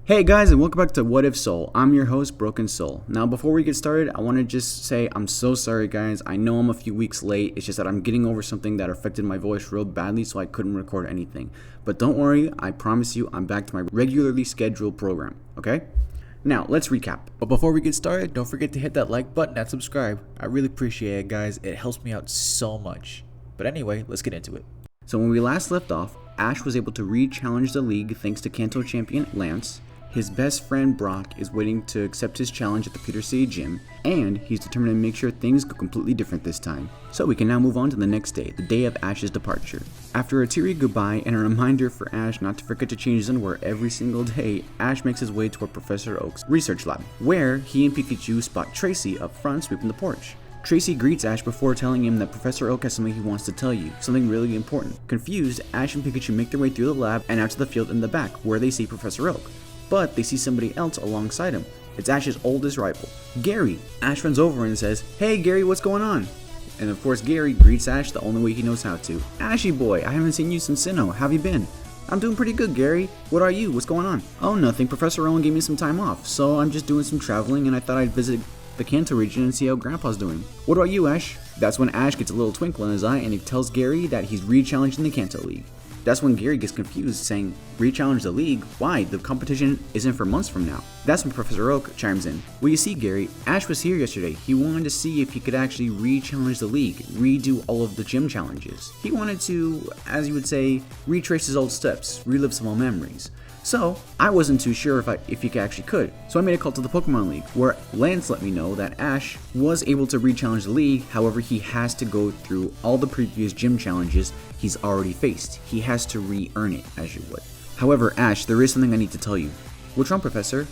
Hey guys, and welcome back to What If Soul. I'm your host, Broken Soul. Now before we get started, I want to just say I'm so sorry guys. I know I'm a few weeks late. It's just that I'm getting over something that affected my voice real badly, so I couldn't record anything. But don't worry, I promise you I'm back to my regularly scheduled program, okay? Now, let's recap. But before we get started, don't forget to hit that like button and subscribe. I really appreciate it guys. It helps me out so much. But anyway, let's get into it. So when we last left off, Ash was able to re-challenge the league thanks to Kanto champion Lance. His best friend Brock is waiting to accept his challenge at the Pewter City gym, and he's determined to make sure things go completely different this time. So we can now move on to the next day, the day of Ash's departure. After a teary goodbye and a reminder for Ash not to forget to change his underwear every single day, Ash makes his way toward Professor Oak's research lab, where he and Pikachu spot Tracy up front sweeping the porch. Tracy greets Ash before telling him that Professor Oak has something he wants to tell you, something really important. Confused, Ash and Pikachu make their way through the lab and out to the field in the back, where they see Professor Oak. But they see somebody else alongside him. It's Ash's oldest rival, Gary. Ash runs over and says, "Hey Gary, what's going on?" And of course Gary greets Ash the only way he knows how to. "Ashy boy, I haven't seen you since Sinnoh. How have you been?" "I'm doing pretty good, Gary. What are you? What's going on?" "Oh, nothing. Professor Owen gave me some time off, so I'm just doing some traveling and I thought I'd visit the Kanto region and see how Grandpa's doing." "What about you, Ash?" That's when Ash gets a little twinkle in his eye and he tells Gary that he's re-challenging the Kanto League. That's when Gary gets confused, saying, "Re-challenge the league? Why? The competition isn't for months from now." That's when Professor Oak chimes in. "Well, you see, Gary, Ash was here yesterday. He wanted to see if he could actually re-challenge the league, redo all of the gym challenges. He wanted to, as you would say, retrace his old steps, relive some old memories. So, I wasn't too sure if he actually could. So I made a call to the Pokemon League, where Lance let me know that Ash was able to re-challenge the league, however he has to go through all the previous gym challenges he's already faced. He has to re-earn it, as you would. However, Ash, there is something I need to tell you." "What's wrong, Professor?"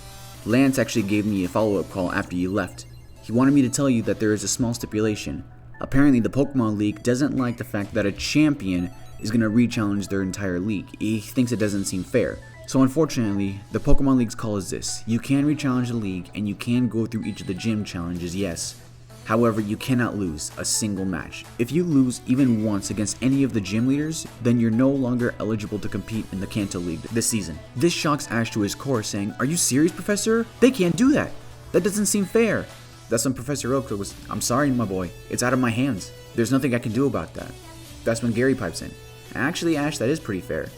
"Lance actually gave me a follow-up call after you left. He wanted me to tell you that there is a small stipulation. Apparently the Pokemon League doesn't like the fact that a champion is going to re-challenge their entire league. He thinks it doesn't seem fair. So unfortunately, the Pokemon League's call is this. You can re-challenge the league and you can go through each of the gym challenges, yes. However, you cannot lose a single match. If you lose even once against any of the gym leaders, then you're no longer eligible to compete in the Kanto League this season." This shocks Ash to his core, saying, "Are you serious, Professor? They can't do that. That doesn't seem fair." That's when Professor Oak was, "I'm sorry, my boy. It's out of my hands. There's nothing I can do about that." That's when Gary pipes in. "Actually, Ash, that is pretty fair.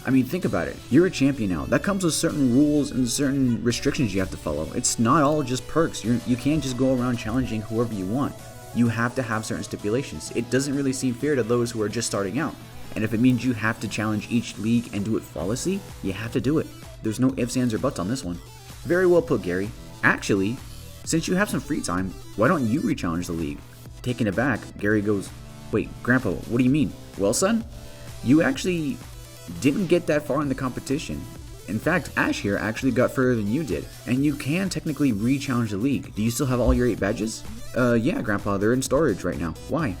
I mean, think about it. You're a champion now. That comes with certain rules and certain restrictions you have to follow. It's not all just perks. You can't just go around challenging whoever you want. You have to have certain stipulations. It doesn't really seem fair to those who are just starting out. And if it means you have to challenge each league and do it flawlessly, you have to do it. There's no ifs, ands, or buts on this one." "Very well put, Gary. Actually, since you have some free time, why don't you re-challenge the league?" Taken aback, Gary goes, "Wait, Grandpa, what do you mean?" "Well, son, you actually didn't get that far in the competition. In fact, Ash here actually got further than you did, and you can technically re-challenge the league. Do you still have all your 8 badges?" Yeah, Grandpa, they're in storage right now." "Why?"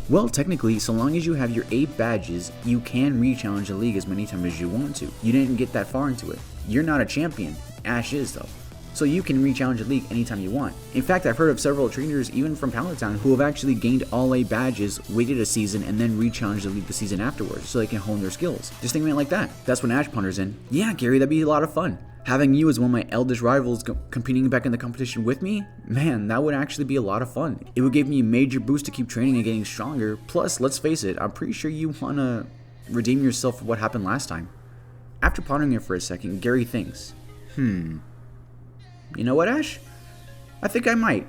"Well, technically, so long as you have your 8 badges, you can re-challenge the league as many times as you want to. You didn't get that far into it. You're not a champion. Ash is, though. So you can re-challenge the league anytime you want. In fact, I've heard of several trainers, even from Palatown, who have actually gained all 8 badges, waited a season, and then re-challenged the league the season afterwards, so they can hone their skills. Just think of it like that." That's when Ash ponders in. "Yeah, Gary, that'd be a lot of fun. Having you as one of my eldest rivals competing back in the competition with me? Man, that would actually be a lot of fun. It would give me a major boost to keep training and getting stronger. Plus, let's face it, I'm pretty sure you want to redeem yourself for what happened last time." After pondering it for a second, Gary thinks, "You know what, Ash? I think I might.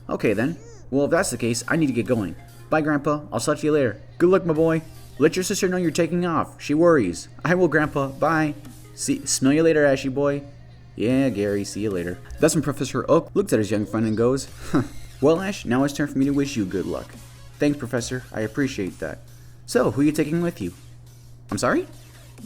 Okay then. Well, if that's the case, I need to get going. Bye, Grandpa. I'll talk to you later. Good luck, my boy. Let your sister know you're taking off. She worries." "I will, Grandpa. Bye. Smell you later, Ashy boy." "Yeah, Gary. See you later." That's when Professor Oak looks at his young friend and goes, "Well, Ash, now it's time for me to wish you good luck." "Thanks, Professor. I appreciate that. So, who are you taking with you?" "I'm sorry?"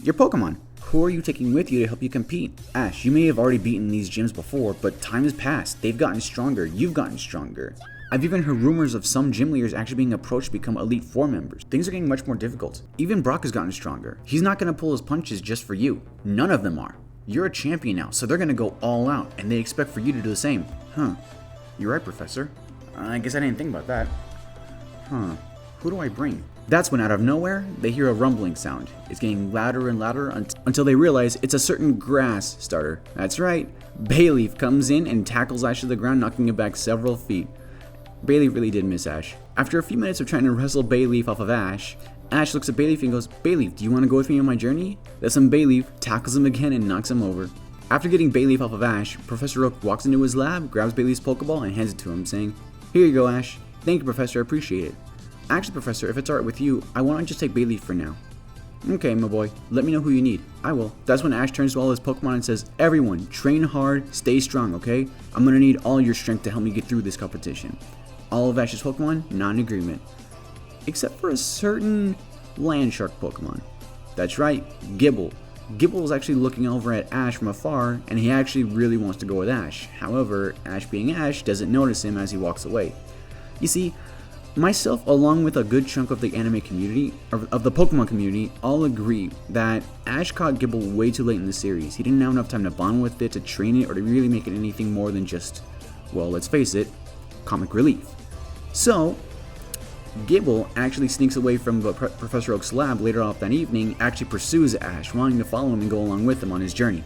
"Your Pokemon. Who are you taking with you to help you compete?" "Ash, you may have already beaten these gyms before, but time has passed. They've gotten stronger. You've gotten stronger. I've even heard rumors of some gym leaders actually being approached to become Elite Four members. Things are getting much more difficult. Even Brock has gotten stronger. He's not going to pull his punches just for you. None of them are. You're a champion now, so they're going to go all out, and they expect for you to do the same." "You're right, Professor. I guess I didn't think about that. Who do I bring?" That's when out of nowhere, they hear a rumbling sound. It's getting louder and louder until they realize it's a certain grass starter. That's right, Bayleaf comes in and tackles Ash to the ground, knocking it back several feet. Bayleaf really did miss Ash. After a few minutes of trying to wrestle Bayleaf off of Ash, Ash looks at Bayleaf and goes, "Bayleaf, do you want to go with me on my journey?" That's when Bayleaf tackles him again and knocks him over. After getting Bayleaf off of Ash, Professor Oak walks into his lab, grabs Bayleaf's Pokeball, and hands it to him, saying, "Here you go, Ash. Thank you, Professor, I appreciate it. Actually, Professor, if it's alright with you, I want to just take Bayleaf for now." "Okay, my boy. Let me know who you need." "I will." That's when Ash turns to all his Pokemon and says, "Everyone, train hard, stay strong, okay? I'm going to need all your strength to help me get through this competition." All of Ash's Pokemon, not in agreement. Except for a certain land shark Pokemon. That's right, Gibble. Gibble is actually looking over at Ash from afar, and he actually really wants to go with Ash. However, Ash being Ash doesn't notice him as he walks away. You see, myself, along with a good chunk of the anime community, of the Pokemon community, all agree that Ash caught Gibble way too late in the series. He didn't have enough time to bond with it, to train it, or to really make it anything more than just, well, let's face it, comic relief. So, Gibble actually sneaks away from Professor Oak's lab later off that evening, actually pursues Ash, wanting to follow him and go along with him on his journey.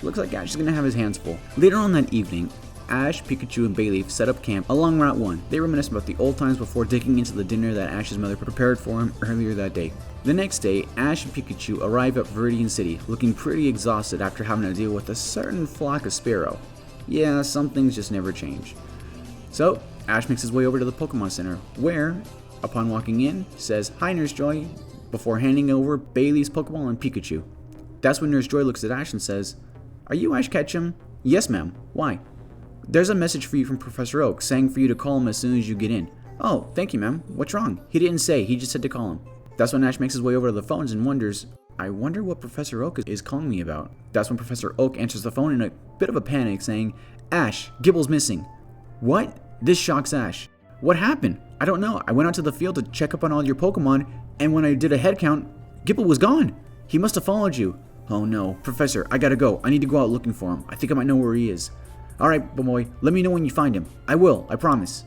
Looks like Ash is going to have his hands full. Later on that evening, Ash, Pikachu, and Bayleaf set up camp along Route 1. They reminisce about the old times before digging into the dinner that Ash's mother prepared for him earlier that day. The next day, Ash and Pikachu arrive at Viridian City, looking pretty exhausted after having to deal with a certain flock of Spearow. Yeah, some things just never change. So, Ash makes his way over to the Pokemon Center, where, upon walking in, says, "Hi, Nurse Joy," before handing over Bayleaf's Pokeball and Pikachu. That's when Nurse Joy looks at Ash and says, "Are you Ash Ketchum?" "Yes, ma'am. Why?" "There's a message for you from Professor Oak, saying for you to call him as soon as you get in." "Oh, thank you, ma'am. What's wrong?" "He didn't say. He just said to call him." That's when Ash makes his way over to the phones and wonders, "I wonder what Professor Oak is calling me about." That's when Professor Oak answers the phone in a bit of a panic, saying, "Ash, Gibble's missing." "What?" This shocks Ash. "What happened?" "I don't know. I went out to the field to check up on all your Pokemon, and when I did a head count, Gibble was gone. He must have followed you." "Oh no. Professor, I gotta go. I need to go out looking for him. I think I might know where he is." "Alright, boy, let me know when you find him." "I will, I promise."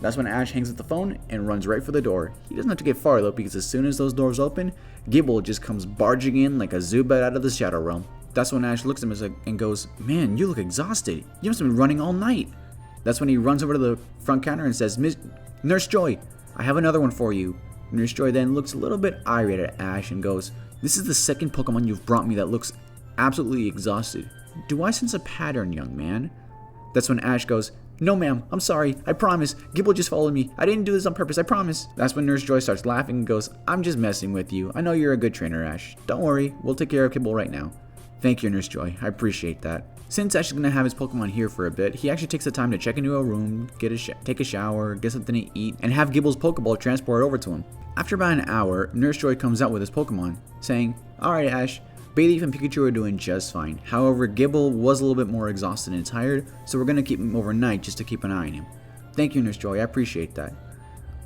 That's when Ash hangs up the phone and runs right for the door. He doesn't have to get far though, because as soon as those doors open, Gibble just comes barging in like a Zubat out of the Shadow Realm. That's when Ash looks at him and goes, "Man, you look exhausted. You must have been running all night." That's when he runs over to the front counter and says, "Nurse Joy, I have another one for you." Nurse Joy then looks a little bit irate at Ash and goes, "This is the second Pokemon you've brought me that looks absolutely exhausted. Do I sense a pattern, young man?" That's when Ash goes, "No ma'am, I'm sorry, I promise. Gibble just followed me. I didn't do this on purpose, I promise." That's when Nurse Joy starts laughing and goes, "I'm just messing with you. I know you're a good trainer, Ash. Don't worry, we'll take care of Gibble right now." "Thank you, Nurse Joy. I appreciate that." Since Ash is going to have his Pokemon here for a bit, he actually takes the time to check into a room, take a shower, get something to eat, and have Gibble's Pokeball transported over to him. After about an hour, Nurse Joy comes out with his Pokemon, saying, "Alright Ash, Bayleaf and Pikachu are doing just fine. However, Gibble was a little bit more exhausted and tired, so we're going to keep him overnight just to keep an eye on him." "Thank you, Nurse Joy, I appreciate that."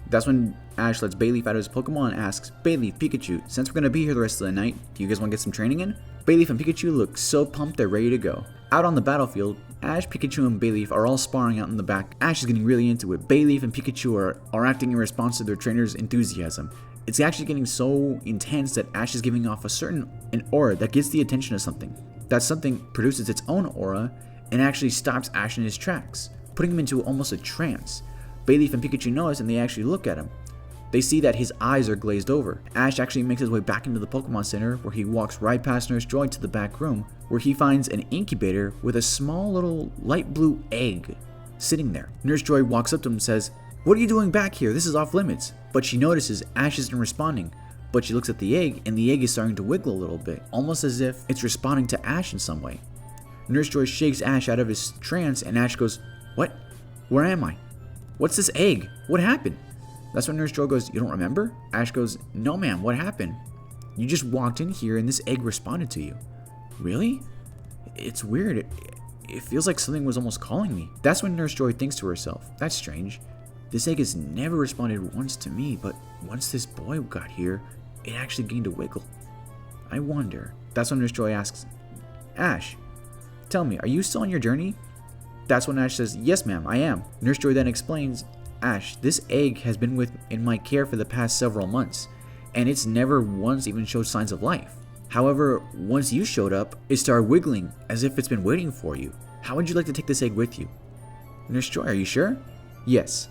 That's when Ash lets Bayleaf out of his Pokemon and asks, "Bayleaf, Pikachu, since we're going to be here the rest of the night, do you guys want to get some training in?" Bayleaf and Pikachu look so pumped they're ready to go. Out on the battlefield, Ash, Pikachu, and Bayleaf are all sparring out in the back. Ash is getting really into it. Bayleaf and Pikachu are acting in response to their trainer's enthusiasm. It's actually getting so intense that Ash is giving off an aura that gets the attention of something. That something produces its own aura and actually stops Ash in his tracks, putting him into almost a trance. Bayleaf and Pikachu notice and they actually look at him. They see that his eyes are glazed over. Ash actually makes his way back into the Pokemon Center, where he walks right past Nurse Joy to the back room, where he finds an incubator with a small little light blue egg sitting there. Nurse Joy walks up to him and says, "What are you doing back here? This is off limits." But she notices Ash isn't responding. But she looks at the egg, and the egg is starting to wiggle a little bit, almost as if it's responding to Ash in some way. Nurse Joy shakes Ash out of his trance, and Ash goes, "What? Where am I? What's this egg? What happened?" That's when Nurse Joy goes, "You don't remember?" Ash goes, "No ma'am, what happened? You just walked in here and this egg responded to you." "Really? It's weird. It feels like something was almost calling me." That's when Nurse Joy thinks to herself, "That's strange. This egg has never responded once to me, but once this boy got here, it actually gained a wiggle. I wonder." That's when Nurse Joy asks, "Ash, tell me, are you still on your journey?" That's when Ash says, "Yes ma'am, I am." Nurse Joy then explains, Ash, this egg has been in my care for the past several months, and it's never once even showed signs of life. However, once you showed up, it started wiggling as if it's been waiting for you. How would you like to take this egg with you? Nurse Joy, are you sure? Yes.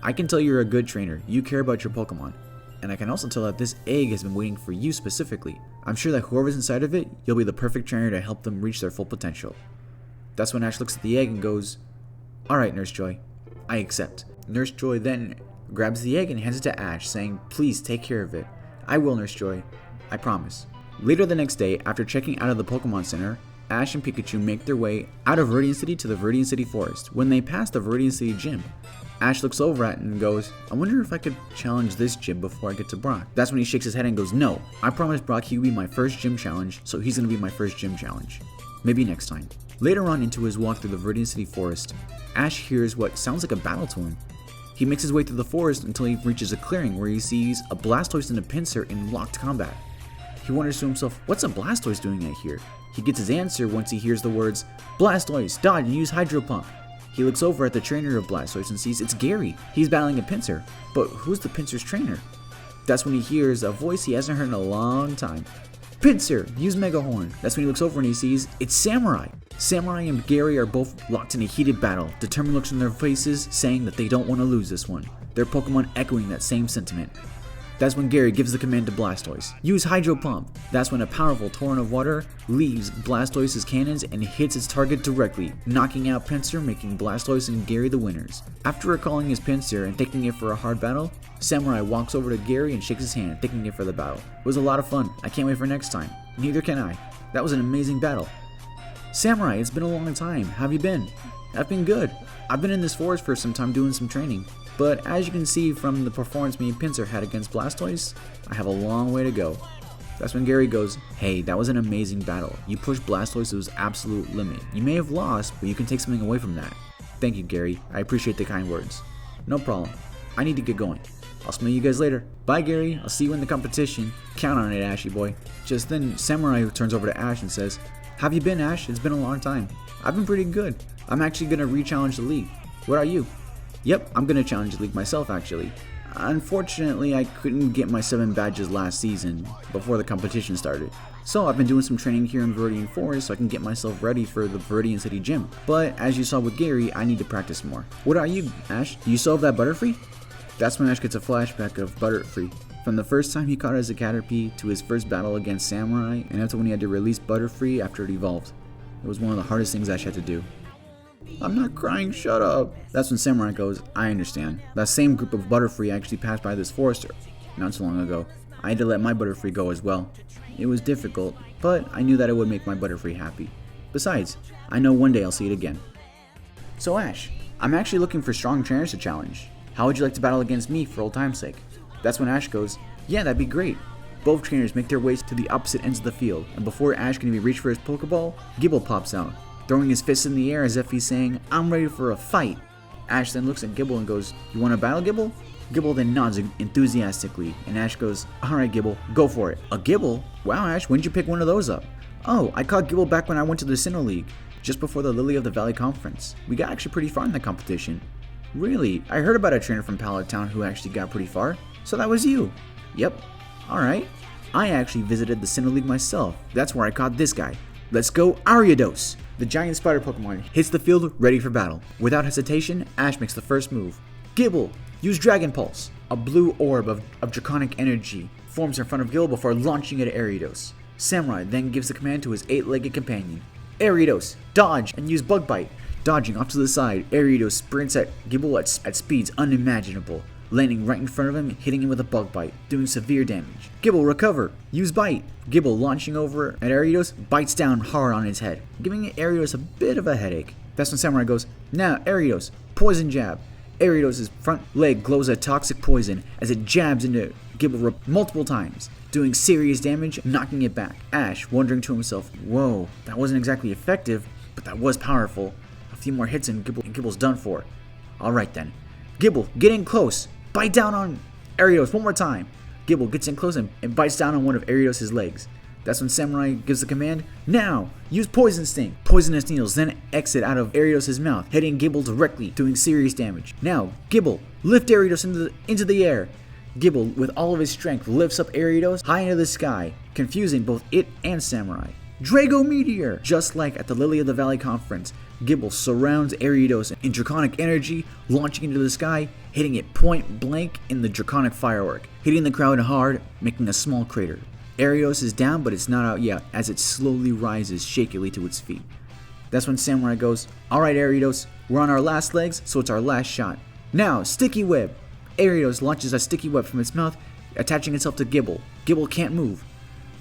I can tell you're a good trainer. You care about your Pokemon. And I can also tell that this egg has been waiting for you specifically. I'm sure that whoever's inside of it, you'll be the perfect trainer to help them reach their full potential. That's when Ash looks at the egg and goes, "Alright, Nurse Joy, I accept." Nurse Joy then grabs the egg and hands it to Ash, saying, "Please take care of it." "I will, Nurse Joy. I promise." Later the next day, after checking out of the Pokemon Center, Ash and Pikachu make their way out of Viridian City to the Viridian City Forest. When they pass the Viridian City gym, Ash looks over at it and goes, "I wonder if I could challenge this gym before I get to Brock." That's when he shakes his head and goes, "No, I promised Brock he would be my first gym challenge, so he's going to be my first gym challenge. Maybe next time." Later on into his walk through the Viridian City Forest, Ash hears what sounds like a battle to him. He makes his way through the forest until he reaches a clearing where he sees a Blastoise and a Pinsir in locked combat. He wonders to himself, what's a Blastoise doing out here? He gets his answer once he hears the words, "Blastoise, dodge and use Hydro Pump." He looks over at the trainer of Blastoise and sees it's Gary. He's battling a Pinsir, but who's the Pinsir's trainer? That's when he hears a voice he hasn't heard in a long time. "Pinsir, use Mega Horn." That's when he looks over and he sees it's Samurai. Samurai and Gary are both locked in a heated battle, determined looks on their faces saying that they don't want to lose this one. Their Pokemon echoing that same sentiment. That's when Gary gives the command to Blastoise, "Use Hydro Pump." That's when a powerful torrent of water leaves Blastoise's cannons and hits its target directly, knocking out Pinsir, making Blastoise and Gary the winners. After recalling his Pinsir and taking it for a hard battle, Samurai walks over to Gary and shakes his hand, thanking it for the battle. It was a lot of fun. I can't wait for next time. Neither can I. That was an amazing battle. "Samurai, it's been a long time. How have you been?" "I've been good. I've been in this forest for some time doing some training. But as you can see from the performance me and Pinsir had against Blastoise, I have a long way to go." That's when Gary goes, "Hey, that was an amazing battle. You pushed Blastoise to his absolute limit. You may have lost, but you can take something away from that." "Thank you, Gary. I appreciate the kind words." "No problem. I need to get going. I'll smell you guys later." "Bye, Gary. I'll see you in the competition. Count on it, Ashy boy." Just then, Samurai turns over to Ash and says, "Have you been, Ash? It's been a long time." "I've been pretty good. I'm actually going to re-challenge the league. What are you?" "Yep, I'm going to challenge the league myself, actually. Unfortunately, I couldn't get my 7 badges last season, before the competition started. So I've been doing some training here in Viridian Forest so I can get myself ready for the Viridian City gym. But as you saw with Gary, I need to practice more." "What are you, Ash? Do you still have that Butterfree?" That's when Ash gets a flashback of Butterfree. From the first time he caught it as a Caterpie to his first battle against Samurai, and after when he had to release Butterfree after it evolved. It was one of the hardest things Ash had to do. "I'm not crying, shut up." That's when Samurai goes, "I understand. That same group of Butterfree actually passed by this forester not so long ago. I had to let my Butterfree go as well. It was difficult, but I knew that it would make my Butterfree happy. Besides, I know one day I'll see it again." "So Ash, I'm actually looking for strong trainers to challenge. How would you like to battle against me for old time's sake?" That's when Ash goes, "Yeah, that'd be great." Both trainers make their ways to the opposite ends of the field, and before Ash can even reach for his Pokeball, Gibble pops out, throwing his fists in the air as if he's saying, "I'm ready for a fight." Ash then looks at Gibble and goes, "You want to battle, Gibble?" Gibble then nods enthusiastically, and Ash goes, "Alright, Gibble, go for it." "A Gibble? Wow, Ash, when did you pick one of those up?" "Oh, I caught Gibble back when I went to the Sinnoh League, just before the Lily of the Valley conference. We got actually pretty far in the competition." "Really? I heard about a trainer from Pallet Town who actually got pretty far. So that was you?" "Yep." "Alright. I actually visited the Sinnoh League myself. That's where I caught this guy. Let's go, Ariados!" The giant spider Pokemon hits the field ready for battle. Without hesitation, Ash makes the first move. "Gibble, use Dragon Pulse." A blue orb of draconic energy forms in front of Gibble before launching it at Ariados. Samurai then gives the command to his 8-legged companion. "Ariados, dodge and use Bug Bite." Dodging off to the side, Ariados sprints at Gibble at speeds unimaginable, landing right in front of him, hitting him with a Bug Bite, doing severe damage. "Gibble, recover! Use Bite!" Gibble, launching over at Ariados, bites down hard on his head, giving Ariados a bit of a headache. That's when Samurai goes, "Now, Ariados, Poison Jab." Ariados' front leg glows a toxic poison as it jabs into Gibble multiple times, doing serious damage, knocking it back. Ash, wondering to himself, "Whoa, that wasn't exactly effective, but that was powerful. A few more hits and Gibble's done for." "Alright then. Gibble, get in close. Bite down on Ariados one more time." Gibble gets in close and bites down on one of Ariados' legs. That's when Samurai gives the command, now, use Poison Sting. Poisonous needles then exit out of Arios' mouth, hitting Gibble directly, doing serious damage. Now, Gibble, lift Arios into the air. Gibble, with all of his strength, lifts up Arios high into the sky, confusing both it and Samurai. Drago Meteor! Just like at the Lily of the Valley conference, Gibble surrounds Arios in draconic energy, launching into the sky, hitting it point blank in the draconic firework, hitting the crowd hard, making a small crater. Arios is down, but it's not out yet, as it slowly rises shakily to its feet. That's when Samurai goes, alright Arios, we're on our last legs, so it's our last shot. Now, Sticky Web! Arios launches a sticky web from its mouth, attaching itself to Gibble. Gibble can't move.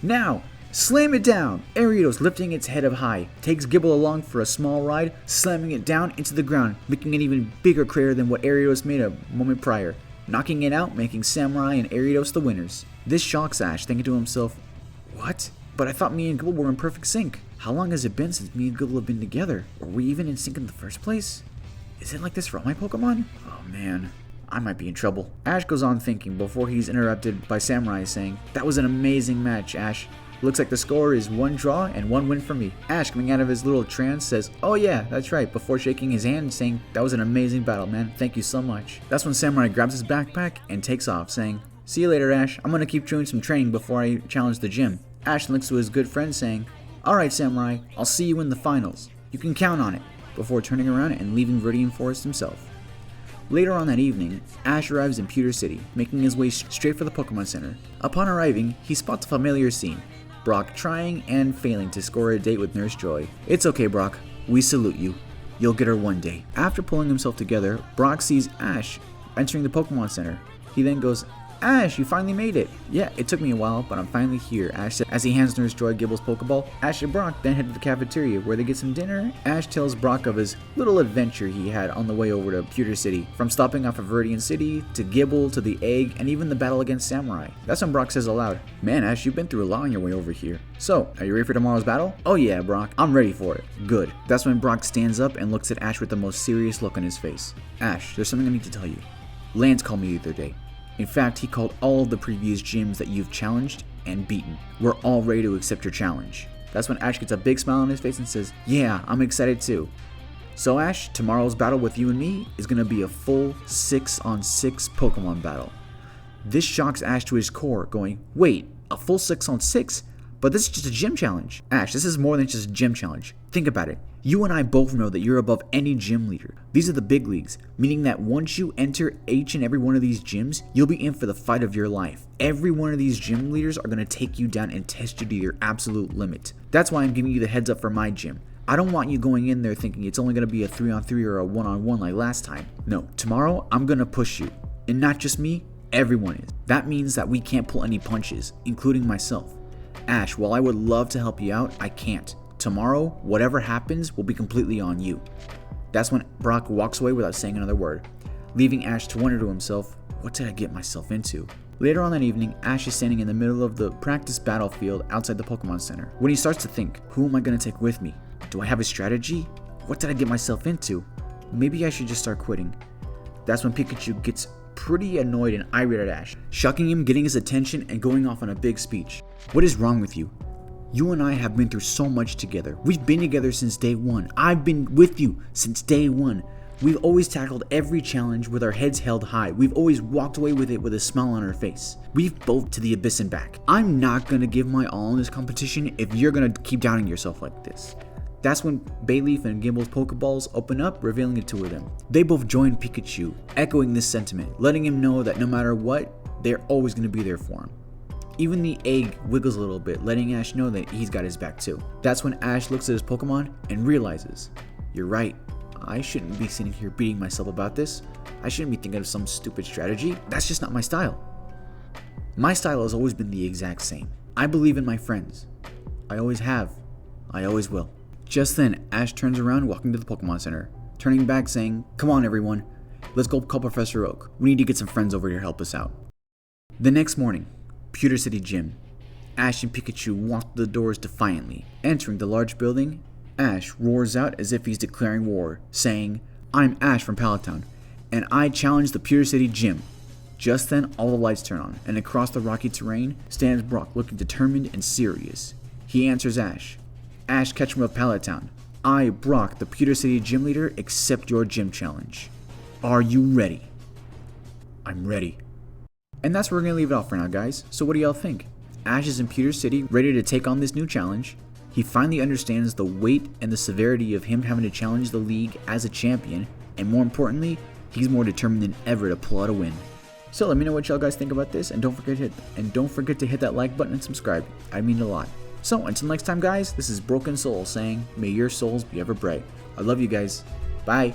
Now, slam it down! Arios, lifting its head up high, takes Gibble along for a small ride, slamming it down into the ground, making an even bigger crater than what Arios made a moment prior, knocking it out, making Samurai and Arios the winners. This shocks Ash, thinking to himself, what? But I thought me and Gibble were in perfect sync. How long has it been since me and Gibble have been together? Were we even in sync in the first place? Is it like this for all my Pokemon? Oh man, I might be in trouble. Ash goes on thinking before he's interrupted by Samurai saying, that was an amazing match, Ash. Looks like the score is 1 draw and 1 win for me. Ash, coming out of his little trance, says, oh yeah, that's right, before shaking his hand and saying, that was an amazing battle, man. Thank you so much. That's when Samurai grabs his backpack and takes off, saying, see you later, Ash. I'm gonna keep doing some training before I challenge the gym. Ash looks to his good friend saying, alright Samurai, I'll see you in the finals. You can count on it, before turning around and leaving Viridian Forest himself. Later on that evening, Ash arrives in Pewter City, making his way straight for the Pokemon Center. Upon arriving, he spots a familiar scene, Brock trying and failing to score a date with Nurse Joy. It's okay, Brock. We salute you. You'll get her one day. After pulling himself together, Brock sees Ash entering the Pokemon Center. He then goes, Ash, you finally made it. Yeah, it took me a while, but I'm finally here, Ash said as he hands Nurse Joy Gibble's Pokeball. Ash and Brock then head to the cafeteria where they get some dinner. Ash tells Brock of his little adventure he had on the way over to Pewter City, from stopping off at Viridian City, to Gibble, to the egg, and even the battle against Samurai. That's when Brock says aloud, man Ash, you've been through a lot on your way over here. So, are you ready for tomorrow's battle? Oh yeah, Brock, I'm ready for it. Good. That's when Brock stands up and looks at Ash with the most serious look on his face. Ash, there's something I need to tell you. Lance called me the other day. In fact, he called all of the previous gyms that you've challenged and beaten. We're all ready to accept your challenge. That's when Ash gets a big smile on his face and says, yeah, I'm excited too. So Ash, tomorrow's battle with you and me is going to be a full 6-on-6 Pokemon battle. This shocks Ash to his core, going, wait, a full 6-on-6? But this is just a gym challenge. Ash, this is more than just a gym challenge. Think about it. You and I both know that you're above any gym leader. These are the big leagues, meaning that once you enter each and every one of these gyms, you'll be in for the fight of your life. Every one of these gym leaders are going to take you down and test you to your absolute limit. That's why I'm giving you the heads up for my gym. I don't want you going in there thinking it's only going to be a 3-on-3 or a 1-on-1 like last time. No, tomorrow I'm going to push you. And not just me, everyone is. That means that we can't pull any punches, including myself. Ash, while I would love to help you out, I can't. Tomorrow, whatever happens will be completely on you. That's when Brock walks away without saying another word, leaving Ash to wonder to himself, what did I get myself into? Later on that evening, Ash is standing in the middle of the practice battlefield outside the Pokemon Center, when he starts to think, who am I going to take with me? Do I have a strategy? What did I get myself into? Maybe I should just start quitting. That's when Pikachu gets pretty annoyed and irate at Ash, shocking him, getting his attention, and going off on a big speech. What is wrong with you? You and I have been through so much together. We've been together since day one. I've been with you since day one. We've always tackled every challenge with our heads held high. We've always walked away with it with a smile on our face. We've both to the abyss and back. I'm not gonna give my all in this competition if you're gonna keep doubting yourself like this. That's when Bayleaf and Gimble's Pokeballs open up, revealing the two of them. They both join Pikachu, echoing this sentiment, letting him know that no matter what, they're always gonna be there for him. Even the egg wiggles a little bit, letting Ash know that he's got his back too. That's when Ash looks at his Pokemon and realizes, you're right, I shouldn't be sitting here beating myself about this. I shouldn't be thinking of some stupid strategy. That's just not my style. My style has always been the exact same. I believe in my friends. I always have. I always will. Just then, Ash turns around walking to the Pokemon Center, turning back saying, come on everyone, let's go call Professor Oak. We need to get some friends over here to help us out. The next morning, Pewter City Gym. Ash and Pikachu walk the doors defiantly. Entering the large building, Ash roars out as if he's declaring war, saying, I'm Ash from Palatown, and I challenge the Pewter City Gym. Just then, all the lights turn on, and across the rocky terrain stands Brock looking determined and serious. He answers Ash. Ash Ketchum of Pallet Town. I, Brock, the Pewter City gym leader, accept your gym challenge. Are you ready? I'm ready. And that's where we're going to leave it off for now, guys. So what do y'all think? Ash is in Pewter City, ready to take on this new challenge. He finally understands the weight and the severity of him having to challenge the league as a champion, and more importantly, he's more determined than ever to pull out a win. So let me know what y'all guys think about this, and don't forget to hit that like button and subscribe. I mean it a lot. So until next time, guys, this is Broken Soul saying, may your souls be ever bright. I love you guys. Bye.